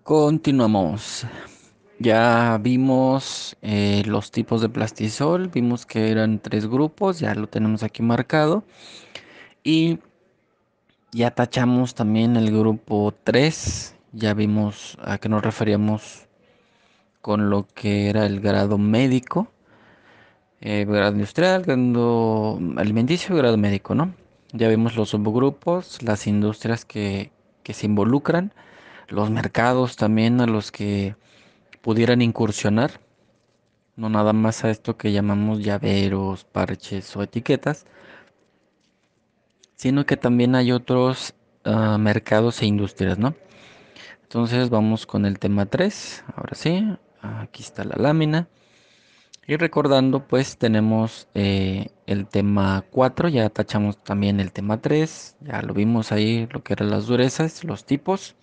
Continuamos. Ya vimos los tipos de plastisol, vimos que eran tres grupos, ya lo tenemos aquí marcado. Y ya tachamos también el grupo 3, ya vimos a qué nos referíamos con lo que era el grado médico, grado industrial, grado alimenticio y grado médico, ¿no? Ya vimos los subgrupos, las industrias que se involucran, los mercados también a los que pudieran incursionar, no nada más a esto que llamamos llaveros, parches o etiquetas, sino que también hay otros mercados e industrias, ¿no? Entonces vamos con el tema 3. Ahora sí, aquí está la lámina. Y recordando, pues tenemos el tema 4, ya tachamos también el tema 3, ya lo vimos ahí, lo que eran las durezas, los tipos.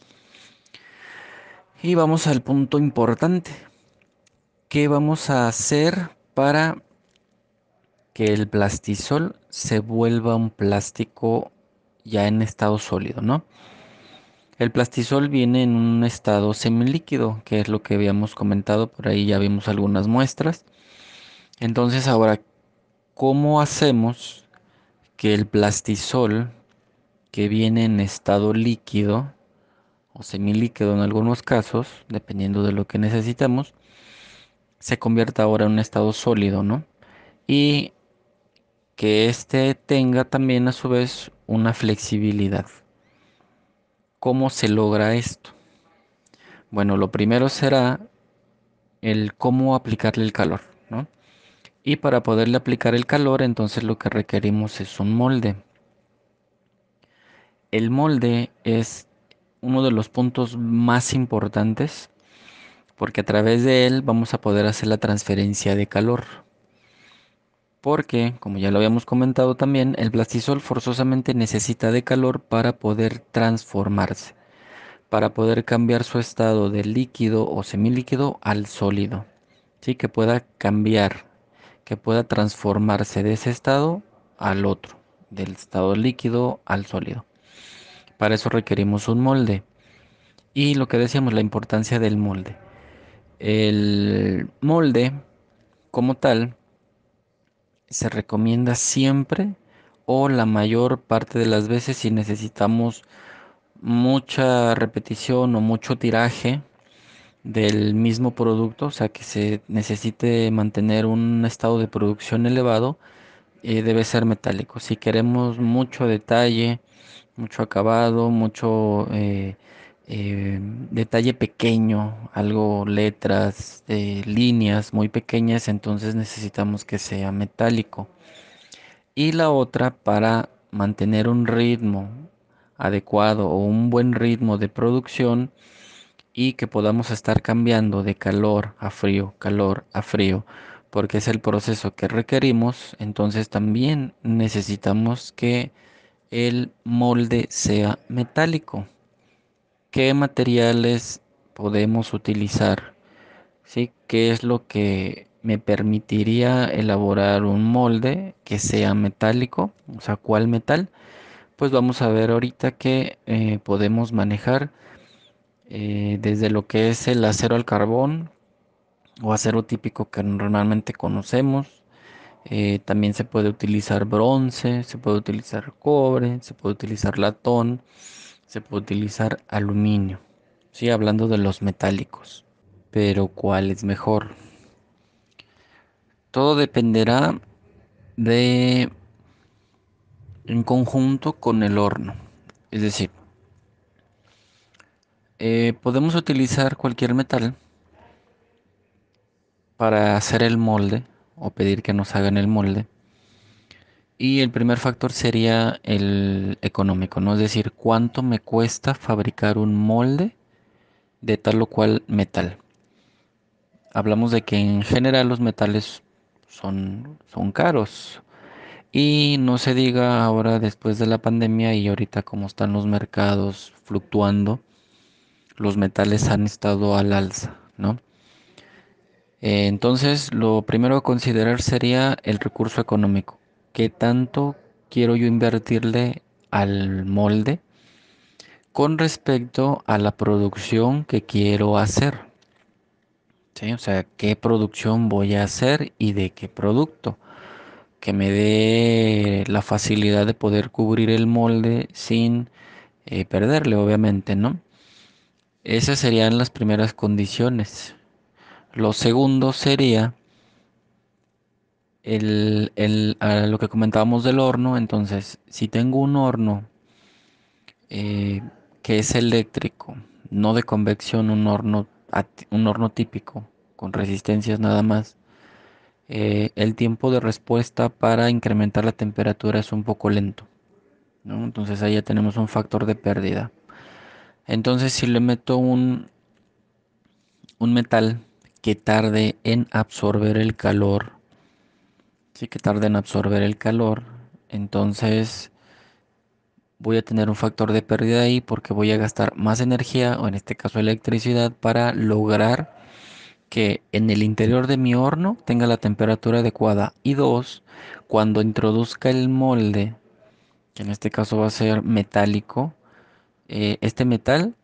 Y vamos al punto importante. ¿Qué vamos a hacer para que el plastisol se vuelva un plástico ya en estado sólido, ¿no? El plastisol viene en un estado semilíquido, que es lo que habíamos comentado, por ahí ya vimos algunas muestras. Entonces ahora, ¿cómo hacemos que el plastisol que viene en estado líquido o semilíquido en algunos casos, dependiendo de lo que necesitamos, se convierta ahora en un estado sólido, ¿no? Y que éste tenga también a su vez una flexibilidad. ¿Cómo se logra esto? Bueno, lo primero será el cómo aplicarle el calor, ¿no? Y para poderle aplicar el calor, entonces lo que requerimos es un molde. El molde es uno de los puntos más importantes porque a través de él vamos a poder hacer la transferencia de calor. Porque, como ya lo habíamos comentado también, el plastisol forzosamente necesita de calor para poder transformarse, para poder cambiar su estado de líquido o semilíquido al sólido. Sí, que pueda cambiar, que pueda transformarse de ese estado al otro, del estado líquido al sólido. Para eso requerimos un molde. Y lo que decíamos, la importancia del molde. El molde, como tal, se recomienda siempre o la mayor parte de las veces si necesitamos mucha repetición o mucho tiraje del mismo producto, o sea que se necesite mantener un estado de producción elevado, debe ser metálico. Si queremos mucho detalle, mucho acabado, mucho detalle pequeño, algo letras, líneas muy pequeñas, entonces necesitamos que sea metálico. Y la otra para mantener un ritmo adecuado o un buen ritmo de producción y que podamos estar cambiando de calor a frío, porque es el proceso que requerimos, entonces también necesitamos que el molde sea metálico. ¿Qué materiales podemos utilizar? ¿Sí? ¿Qué es lo que me permitiría elaborar un molde que sea metálico? O sea, ¿cuál metal? Pues vamos a ver ahorita que podemos manejar desde lo que es el acero al carbón o acero típico que normalmente conocemos. También se puede utilizar bronce, se puede utilizar cobre, se puede utilizar latón, se puede utilizar aluminio. Sí, hablando de los metálicos. Pero ¿cuál es mejor? Todo dependerá de en conjunto con el horno. Es decir, podemos utilizar cualquier metal para hacer el molde o pedir que nos hagan el molde. Y el primer factor sería el económico, ¿no? Es decir, cuánto me cuesta fabricar un molde de tal o cual metal. Hablamos de que en general los metales son caros. Y no se diga ahora después de la pandemia y ahorita como están los mercados fluctuando, los metales han estado al alza, ¿no? Entonces, lo primero a considerar sería el recurso económico. ¿Qué tanto quiero yo invertirle al molde con respecto a la producción que quiero hacer. ¿Sí? O sea, qué producción voy a hacer y de qué producto. Que me dé la facilidad de poder cubrir el molde sin perderle, obviamente, ¿no? Esas serían las primeras condiciones. Lo segundo sería lo que comentábamos del horno. Entonces, si tengo un horno eh, que es eléctrico, no de convección, un horno típico, con resistencias nada más, el tiempo de respuesta para incrementar la temperatura es un poco lento, ¿no? Entonces ahí ya tenemos un factor de pérdida. Entonces, si le meto un metal que tarde en absorber el calor, sí que tarde en absorber el calor, entonces voy a tener un factor de pérdida ahí porque voy a gastar más energía, o en este caso electricidad, para lograr que en el interior de mi horno tenga la temperatura adecuada. Y dos, cuando introduzca el molde, que en este caso va a ser metálico, este metal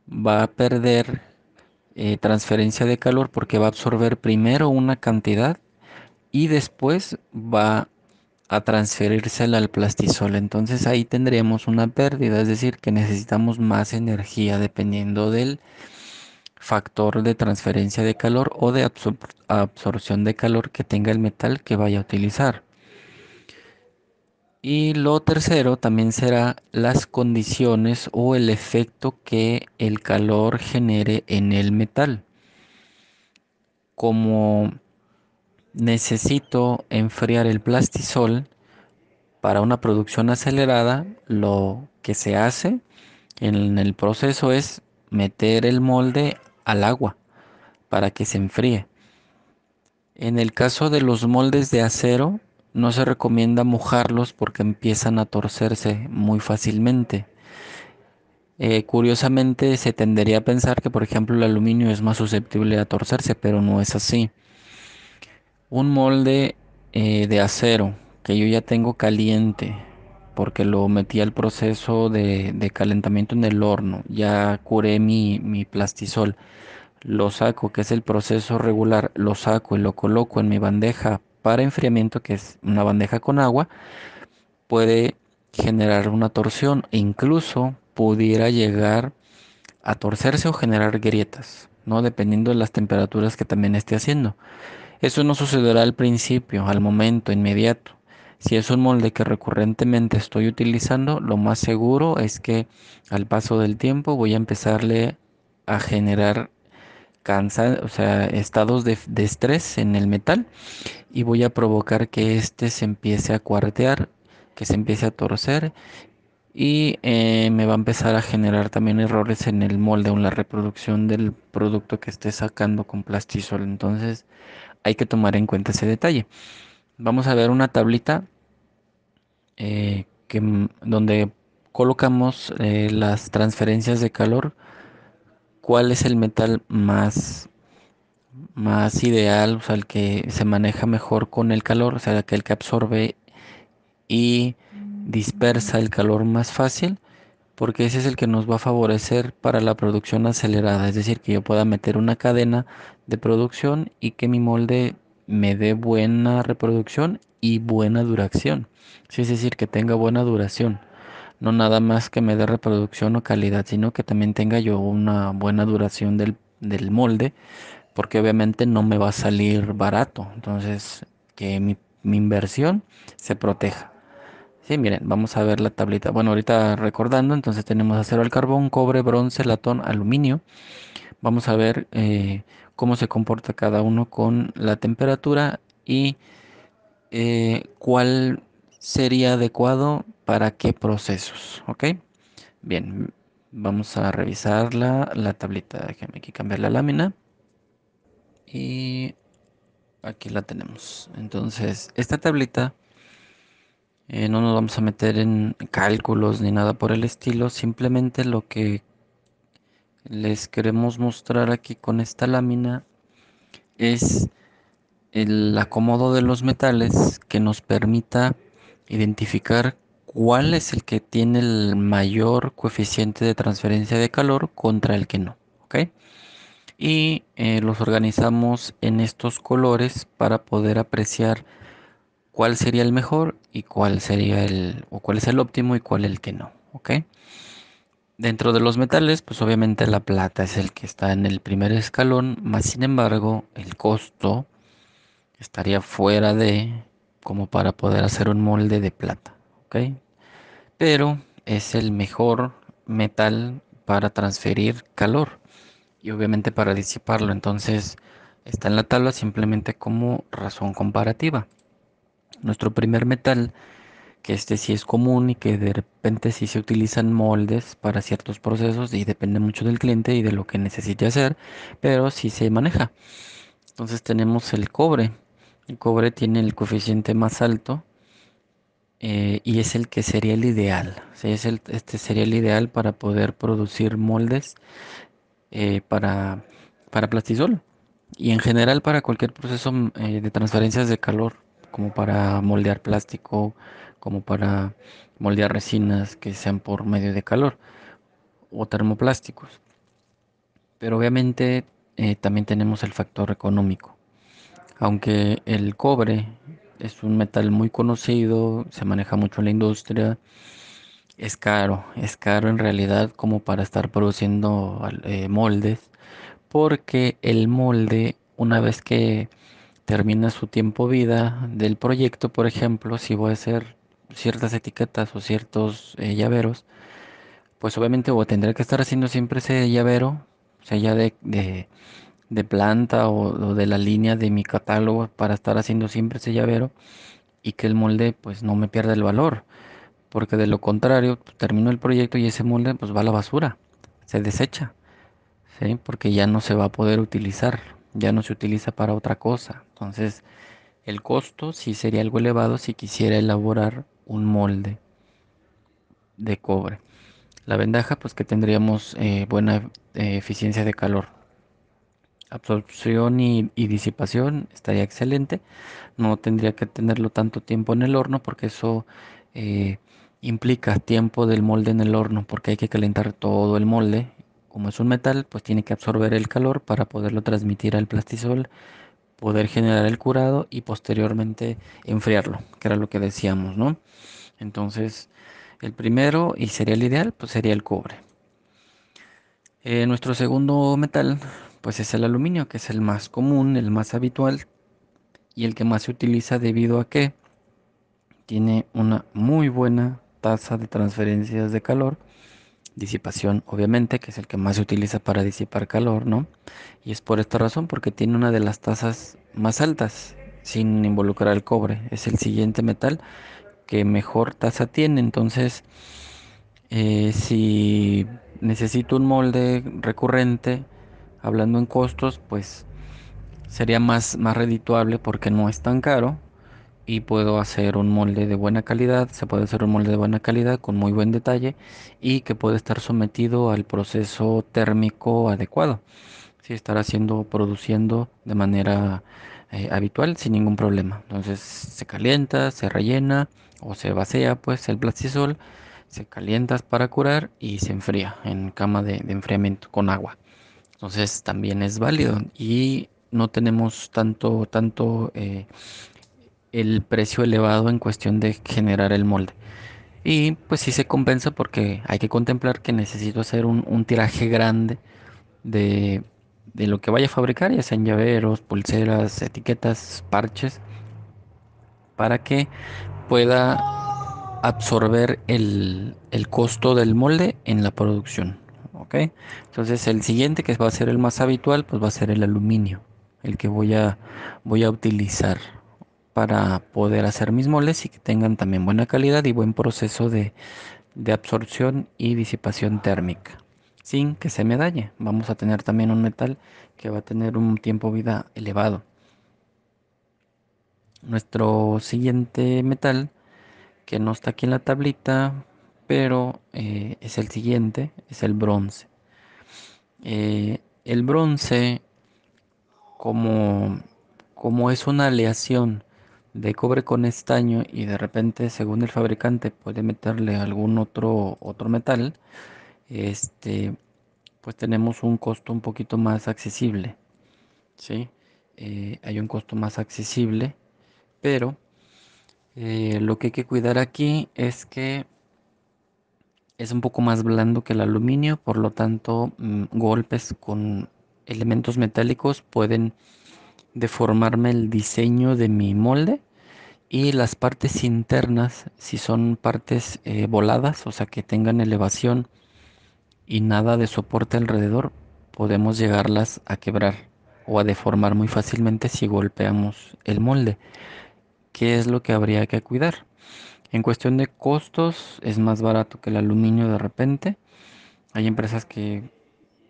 va a perder transferencia de calor porque va a absorber primero una cantidad y después va a transferírsela al plastisol. Entonces ahí tendríamos una pérdida, es decir, que necesitamos más energía dependiendo del factor de transferencia de calor o de absorción de calor que tenga el metal que vaya a utilizar. Y lo tercero también será las condiciones o el efecto que el calor genere en el metal. Como necesito enfriar el plastisol para una producción acelerada, lo que se hace en el proceso es meter el molde al agua para que se enfríe. En el caso de los moldes de acero, no se recomienda mojarlos porque empiezan a torcerse muy fácilmente. Curiosamente, se tendería a pensar que, por ejemplo, el aluminio es más susceptible a torcerse, pero no es así. Un molde de acero que yo ya tengo caliente, porque lo metí al proceso de calentamiento en el horno, ya curé mi plastisol, lo saco, que es el proceso regular, lo saco y lo coloco en mi bandeja para enfriamiento, que es una bandeja con agua, puede generar una torsión e incluso pudiera llegar a torcerse o generar grietas, ¿no? Dependiendo de las temperaturas que también esté haciendo. Eso no sucederá al principio, al momento, inmediato. Si es un molde que recurrentemente estoy utilizando, lo más seguro es que al paso del tiempo voy a empezarle a generar o sea, estados de estrés en el metal y voy a provocar que éste se empiece a cuartear, que se empiece a torcer y me va a empezar a generar también errores en el molde o en la reproducción del producto que esté sacando con Plastisol. Entonces hay que tomar en cuenta ese detalle. Vamos a ver una tablita donde colocamos las transferencias de calor. ¿Cuál es el metal más ideal? O sea, el que se maneja mejor con el calor, o sea, aquel que absorbe y dispersa el calor más fácil, porque ese es el que nos va a favorecer para la producción acelerada, es decir, que yo pueda meter una cadena de producción y que mi molde me dé buena reproducción y buena duración. Sí, es decir, que tenga buena duración, no nada más que me dé reproducción o calidad, sino que también tenga yo una buena duración del molde, porque obviamente no me va a salir barato, entonces que mi inversión se proteja. Sí, miren, vamos a ver la tablita. Bueno, ahorita recordando, entonces tenemos acero al carbón, cobre, bronce, latón, aluminio. Vamos a ver cómo se comporta cada uno con la temperatura y cuál sería adecuado para qué procesos. ¿Ok? Bien, vamos a revisar la tablita. Déjenme aquí cambiar la lámina. Y aquí la tenemos. Entonces, esta tablita no nos vamos a meter en cálculos ni nada por el estilo, simplemente lo que les queremos mostrar aquí con esta lámina es el acomodo de los metales que nos permita identificar cuál es el que tiene el mayor coeficiente de transferencia de calor contra el que no, ¿ok? Y los organizamos en estos colores para poder apreciar cuál sería el mejor y cuál sería o cuál es el óptimo y cuál el que no, ¿ok? Dentro de los metales, pues obviamente la plata es el que está en el primer escalón, más sin embargo, el costo estaría fuera de como para poder hacer un molde de plata, ¿ok? Pero es el mejor metal para transferir calor y obviamente para disiparlo. Entonces está en la tabla simplemente como razón comparativa. Nuestro primer metal, que este sí es común y que de repente sí se utilizan moldes para ciertos procesos y depende mucho del cliente y de lo que necesite hacer, pero sí se maneja. Entonces tenemos el cobre. El cobre tiene el coeficiente más alto y es el que sería el ideal. Sí, este sería el ideal para poder producir moldes para, plastisol y en general para cualquier proceso de transferencias de calor, como para moldear plástico, como para moldear resinas que sean por medio de calor o termoplásticos. Pero obviamente también tenemos el factor económico. Aunque el cobre es un metal muy conocido, se maneja mucho en la industria, es caro en realidad como para estar produciendo moldes, porque el molde, una vez que termina su tiempo vida del proyecto, por ejemplo, si voy a hacer ciertas etiquetas o ciertos llaveros, pues obviamente o tendré que estar haciendo siempre ese llavero, sea ya de planta o de la línea de mi catálogo para estar haciendo siempre ese llavero y que el molde pues no me pierda el valor, porque de lo contrario pues, termino el proyecto y ese molde pues va a la basura, se desecha, ¿sí? Porque ya no se va a poder utilizar, ya no se utiliza para otra cosa. Entonces el costo sí sería algo elevado si quisiera elaborar un molde de cobre. La ventaja pues que tendríamos buena eficiencia de calor. Absorción y disipación estaría excelente. No tendría que tenerlo tanto tiempo en el horno porque eso eh, implica tiempo del molde en el horno porque hay que calentar todo el molde. Como es un metal, pues tiene que absorber el calor para poderlo transmitir al plastisol, poder generar el curado y posteriormente enfriarlo, que era lo que decíamos, ¿no? Entonces, el primero y sería el ideal, pues sería el cobre. Nuestro segundo metal, pues es el aluminio, que es el más común, el más habitual y el que más se utiliza debido a que tiene una muy buena tasa de transferencias de calor, disipación obviamente, que es el que más se utiliza para disipar calor, ¿no? Y es por esta razón, porque tiene una de las tasas más altas sin involucrar el cobre. Es el siguiente metal que mejor tasa tiene. Entonces, si necesito un molde recurrente, hablando en costos, pues sería más redituable porque no es tan caro y puedo hacer un molde de buena calidad. Se puede hacer un molde de buena calidad con muy buen detalle y que puede estar sometido al proceso térmico adecuado. Si estar haciendo, produciendo de manera habitual sin ningún problema. Entonces se calienta, se rellena o se vacía pues el plastisol, se calienta para curar y se enfría en cama de enfriamiento con agua. Entonces también es válido y no tenemos tanto el precio elevado en cuestión de generar el molde. Y pues sí se compensa porque hay que contemplar que necesito hacer un tiraje grande de, de lo que vaya a fabricar, ya sean llaveros, pulseras, etiquetas, parches, para que pueda absorber el costo del molde en la producción. ¿Ok? Entonces el siguiente que va a ser el más habitual, pues va a ser el aluminio, el que voy a utilizar para poder hacer mis moldes y que tengan también buena calidad y buen proceso de absorción y disipación térmica, sin que se me dañe. Vamos a tener también un metal que va a tener un tiempo de vida elevado. Nuestro siguiente metal, que no está aquí en la tablita, pero es el siguiente, es el bronce. El bronce, como, como es una aleación de cobre con estaño y de repente, según el fabricante, puede meterle algún otro metal, este, pues tenemos un costo un poquito más accesible, ¿sí? Hay un costo más accesible, pero lo que hay que cuidar aquí es que es un poco más blando que el aluminio, por lo tanto, golpes con elementos metálicos pueden deformarme el diseño de mi molde. Y las partes internas, si son partes voladas, o sea que tengan elevación y nada de soporte alrededor, podemos llegarlas a quebrar o a deformar muy fácilmente si golpeamos el molde. ¿Qué es lo que habría que cuidar? En cuestión de costos, es más barato que el aluminio de repente. Hay empresas que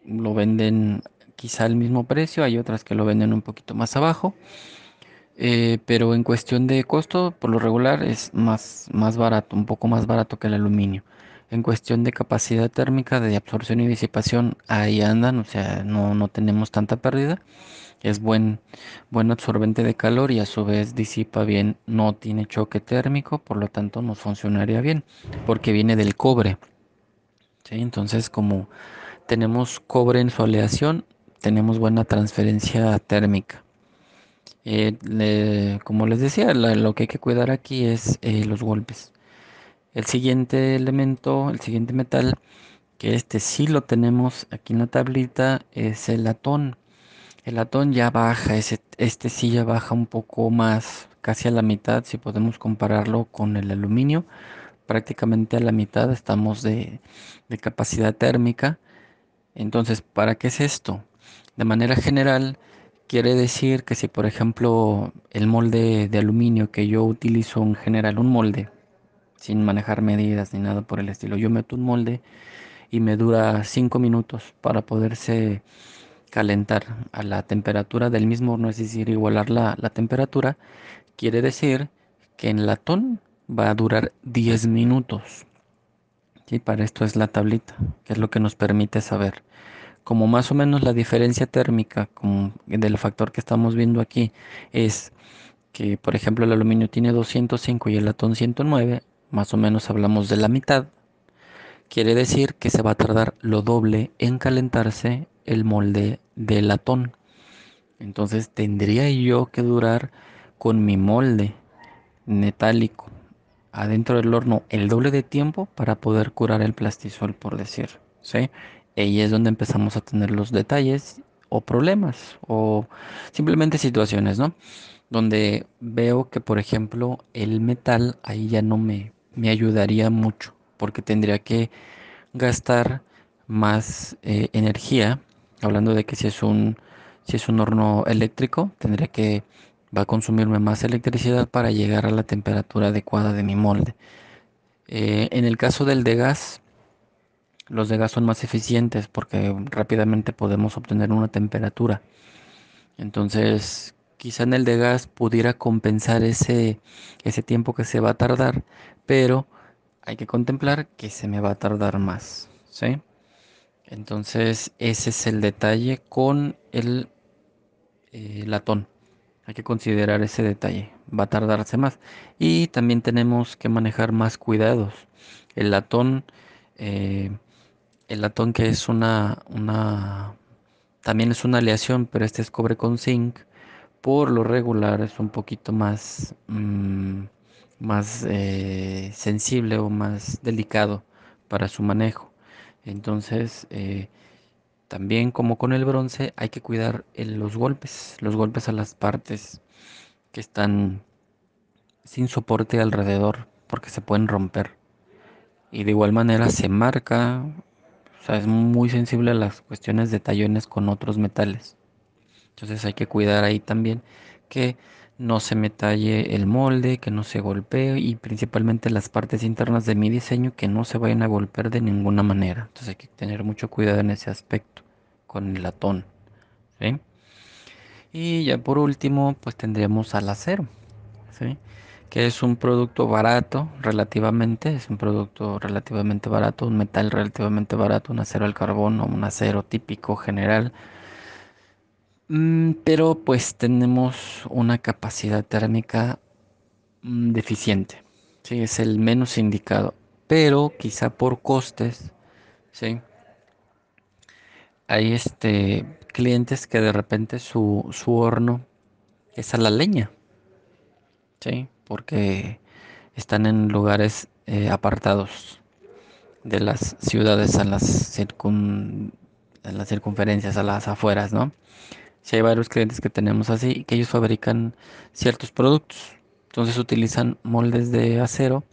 lo venden quizá al mismo precio, hay otras que lo venden un poquito más abajo. Pero en cuestión de costo, por lo regular es más barato, un poco más barato que el aluminio. En cuestión de capacidad térmica de absorción y disipación, ahí andan, o sea, no tenemos tanta pérdida. Es buen absorbente de calor y a su vez disipa bien, no tiene choque térmico, por lo tanto nos funcionaría bien, porque viene del cobre. ¿Sí? Entonces, como tenemos cobre en su aleación, tenemos buena transferencia térmica. Como les decía, lo que hay que cuidar aquí es los golpes. El siguiente elemento, el siguiente metal, que este sí lo tenemos aquí en la tablita, es el latón. El latón ya baja, este sí ya baja un poco más, casi a la mitad, si podemos compararlo con el aluminio. Prácticamente a la mitad estamos de capacidad térmica. Entonces, ¿para qué es esto? De manera general, quiere decir que si, por ejemplo, el molde de aluminio que yo utilizo en general, un molde, sin manejar medidas ni nada por el estilo, yo meto un molde y me dura 5 minutos para poderse calentar a la temperatura del mismo horno, es decir, igualar la temperatura, quiere decir que en latón va a durar 10 minutos. Y para esto es la tablita, que es lo que nos permite saber como más o menos la diferencia térmica como del factor que estamos viendo aquí es que, por ejemplo, el aluminio tiene 205 y el latón 109, más o menos hablamos de la mitad, quiere decir que se va a tardar lo doble en calentarse el molde del latón. Entonces tendría yo que durar con mi molde metálico adentro del horno el doble de tiempo para poder curar el plastisol, por decir, ¿sí? Y ahí es donde empezamos a tener los detalles o problemas o simplemente situaciones, ¿no? Donde veo que, por ejemplo, el metal ahí ya no me ayudaría mucho porque tendría que gastar más energía, hablando de que si es un horno eléctrico, tendría que va a consumirme más electricidad para llegar a la temperatura adecuada de mi molde. En el caso del de gas, los de gas son más eficientes porque rápidamente podemos obtener una temperatura. Entonces, quizá en el de gas pudiera compensar ese tiempo que se va a tardar, pero hay que contemplar que se me va a tardar más, ¿sí? Entonces, ese es el detalle con el latón. Hay que considerar ese detalle. Va a tardarse más. Y también tenemos que manejar más cuidados. El latón, eh, el latón que es también es una aleación, pero este es cobre con zinc. Por lo regular es un poquito más sensible o más delicado para su manejo. Entonces, también como con el bronce, hay que cuidar los golpes a las partes que están sin soporte alrededor, porque se pueden romper. Y de igual manera se marca, o sea, es muy sensible a las cuestiones de tallones con otros metales. Entonces hay que cuidar ahí también que no se me talle el molde, que no se golpee y principalmente las partes internas de mi diseño que no se vayan a golpear de ninguna manera. Entonces hay que tener mucho cuidado en ese aspecto con el latón, ¿sí? Y ya por último, pues tendríamos al acero, ¿sí? Que es un producto barato relativamente, es un producto relativamente barato, un metal relativamente barato, un acero al carbón o un acero típico general. Pero pues tenemos una capacidad térmica deficiente. Sí, es el menos indicado. Pero quizá por costes, sí. Hay clientes que de repente su horno es a la leña, sí, porque están en lugares apartados de las ciudades, en las circunferencias, a las afueras, ¿no? Si hay varios clientes que tenemos así, que ellos fabrican ciertos productos. Entonces utilizan moldes de acero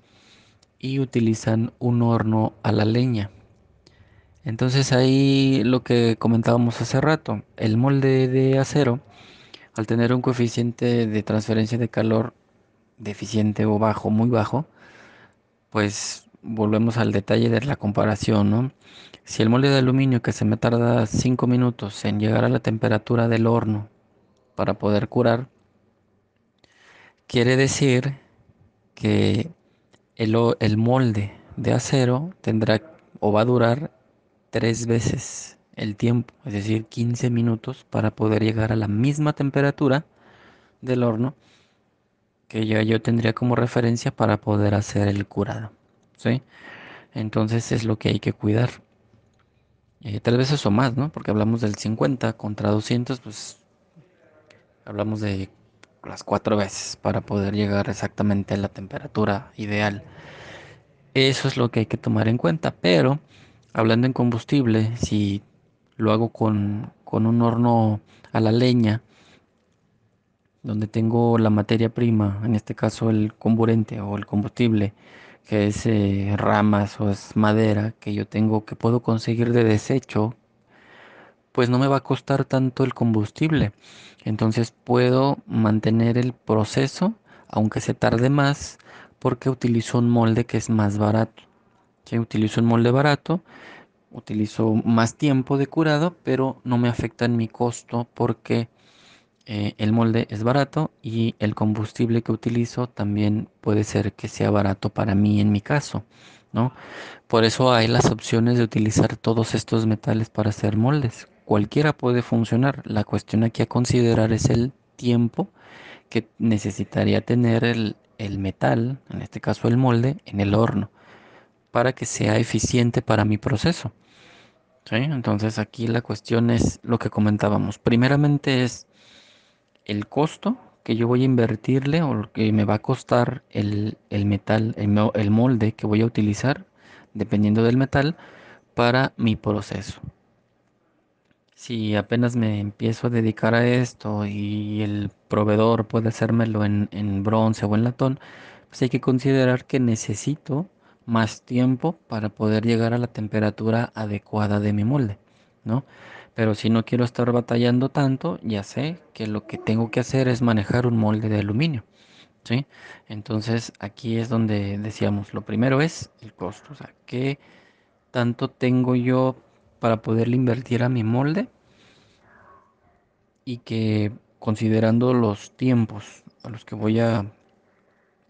y utilizan un horno a la leña. Entonces ahí lo que comentábamos hace rato, el molde de acero, al tener un coeficiente de transferencia de calor deficiente o bajo, muy bajo, pues volvemos al detalle de la comparación, ¿no? Si el molde de aluminio que se me tarda 5 minutos en llegar a la temperatura del horno para poder curar, quiere decir que el molde de acero tendrá o va a durar 3 veces el tiempo, es decir, 15 minutos para poder llegar a la misma temperatura del horno que ya yo tendría como referencia para poder hacer el curado, ¿sí? Entonces es lo que hay que cuidar. 3 veces o más, ¿no? Porque hablamos del 50 contra 200, pues hablamos de las 4 veces para poder llegar exactamente a la temperatura ideal. Eso es lo que hay que tomar en cuenta. Pero hablando en combustible, si lo hago con un horno a la leña, donde tengo la materia prima, en este caso el comburente o el combustible, que es ramas o es madera que yo tengo que puedo conseguir de desecho, pues no me va a costar tanto el combustible. Entonces puedo mantener el proceso, aunque se tarde más, porque utilizo un molde que es más barato. ¿Sí? Utilizo un molde barato, utilizo más tiempo de curado, pero no me afecta en mi costo porque el molde es barato y el combustible que utilizo también puede ser que sea barato para mí en mi caso, ¿no? Por eso hay las opciones de utilizar todos estos metales para hacer moldes. Cualquiera puede funcionar. La cuestión aquí a considerar es el tiempo que necesitaría tener el metal, en este caso el molde, en el horno, para que sea eficiente para mi proceso. ¿Sí? Entonces aquí la cuestión es lo que comentábamos. Primeramente es el costo que yo voy a invertirle o lo que me va a costar el metal, el molde que voy a utilizar, dependiendo del metal, para mi proceso. Si apenas me empiezo a dedicar a esto y el proveedor puede hacérmelo en bronce o en latón, pues hay que considerar que necesito más tiempo para poder llegar a la temperatura adecuada de mi molde, ¿no? Pero si no quiero estar batallando tanto, ya sé que lo que tengo que hacer es manejar un molde de aluminio, ¿sí? Entonces aquí es donde decíamos, lo primero es el costo, o sea, ¿qué tanto tengo yo para poderle invertir a mi molde? Y que considerando los tiempos a los que voy a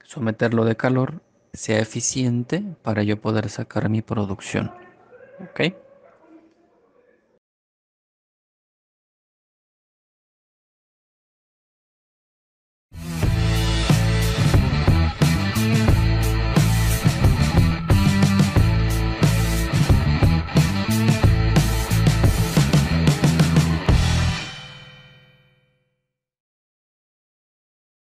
someterlo de calor, sea eficiente para yo poder sacar mi producción. ¿Ok?